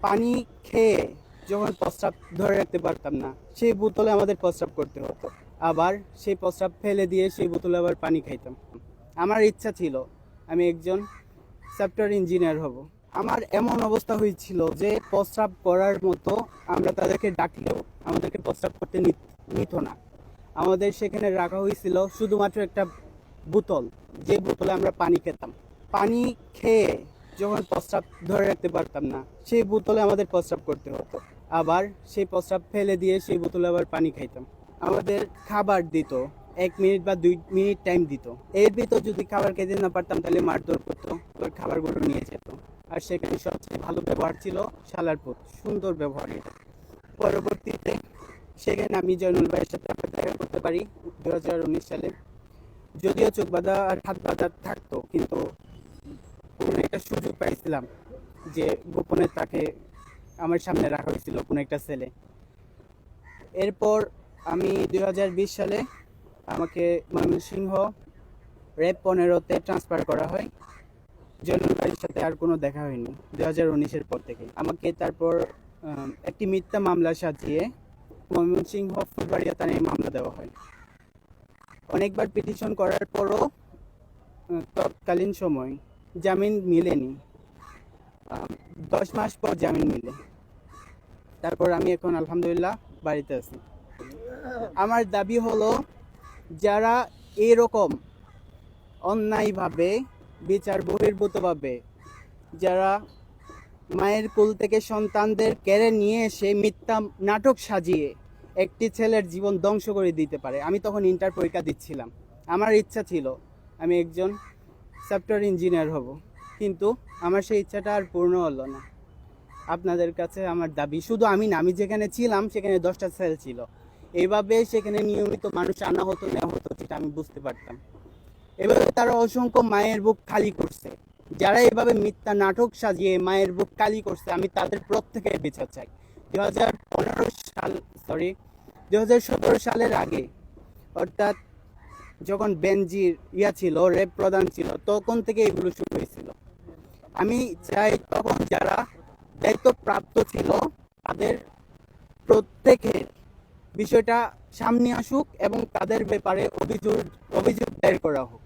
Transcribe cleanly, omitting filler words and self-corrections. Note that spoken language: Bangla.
পানি খেয়ে যখন প্রস্রাব ধরে রাখতে পারতাম না, সেই বোতলে আমাদের প্রস্রাব করতে হতো। আবার সেই প্রস্রাব ফেলে দিয়ে সেই বোতলে আবার পানি খাইতাম। আমার ইচ্ছা ছিল আমি একজন সফটওয়্যার ইঞ্জিনিয়ার হব। আমার এমন অবস্থা হয়েছিল যে প্রস্রাব করার মতো আমরা তাদেরকে ডাকলেও আমাদেরকে প্রস্রাব করতে নিত না। আমাদের সেখানে রাখা হয়েছিল শুধুমাত্র একটা বোতল, যে বোতলে আমরা পানি খেতাম। পানি খেয়ে যখন প্রস্রাব ধরে রাখতে পারতাম না, সেই বোতলে আমাদের প্রস্রাব করতে হতো। আবার সেই প্রস্রাব ফেলে দিয়ে সেই বোতলে আবার পানি খাইতাম। আমাদের খাবার দিত, 1 মিনিট বা 2 মিনিট টাইম দিত। এর ভিতর যদি খাবার খেতে না পারতাম তাহলে মারধর করতো, ওর খাবারগুলো নিয়ে যেত। আর সেখানে সবচেয়ে ভালো ব্যবহার ছিল শালার পুত, সুন্দর ব্যবহার এটা। পরবর্তীতে সেখানে আমি জয়নুল ভাইয়ের সাথে দেখা করতে পারি 2019 সালে। যদিও চোখ বাঁধা আর হাত বাঁধা থাকতো, কিন্তু কোনো একটা সুযোগ পাইছিলাম যে গোপনে তাকে আমার সামনে রাখা হয়েছিল কোনো একটা ছেলে। এরপর আমি 2020 সালে আমাকে ময়মনসিংহ র্যাব 15-তে ট্রান্সফার করা হয়। জয়নুল ভাইয়ের সাথে আর কোনো দেখা হয়নি 2019-এর পর থেকে। আমাকে তারপর একটি মিথ্যা মামলা সাজিয়ে ময়মনসিংহ ফুলবাড়িয়া থানায় মামলা দেওয়া হয়। অনেকবার পিটিশন করার পরও তৎকালীন সময় জামিন মিলেনি। 10 মাস পর জামিন মিলে। তারপর আমি এখন আলহামদুলিল্লাহ বাড়িতে আছি। আমার দাবি হলো, যারা এরকম অন্যায়ভাবে বিচার বহির্ভূতভাবে যারা মায়ের কোল থেকে সন্তানদের কেড়ে নিয়ে এসে মিথ্যা নাটক সাজিয়ে একটি ছেলের জীবন ধ্বংস করে দিতে পারে। আমি তখন ইন্টার পরীক্ষা দিচ্ছিলাম। আমার ইচ্ছা ছিল আমি একজন সফটওয়্যার ইঞ্জিনিয়ার হব, কিন্তু আমার সেই ইচ্ছাটা আর পূর্ণ হলো না। আপনাদের কাছে আমার দাবি, শুধু আমি না, আমি যেখানে ছিলাম সেখানে 10টা সেল ছিল। এইভাবে সেখানে নিয়মিত মানুষ আনা হতো নেওয়া হতো, যেটা আমি বুঝতে পারতাম। এভাবে তারা অসংখ্য মায়ের বুক খালি করছে। যারা এভাবে মিথ্যা নাটক সাজিয়ে মায়ের বুক খালি করছে, আমি তাদের প্রত্যেকের বিচার চাই। 2017 সালের আগে, অর্থাৎ যখন বেনজির ছিল, রেপ প্রধান ছিল, তখন থেকে এগুলো শুরু হয়েছিল। আমি চাই তখন যারা দায়িত্বপ্রাপ্ত ছিল তাদের প্রত্যেকের বিষয়টা সামনে আসুক এবং তাদের ব্যাপারে অভিযোগ দায়ের করা হোক।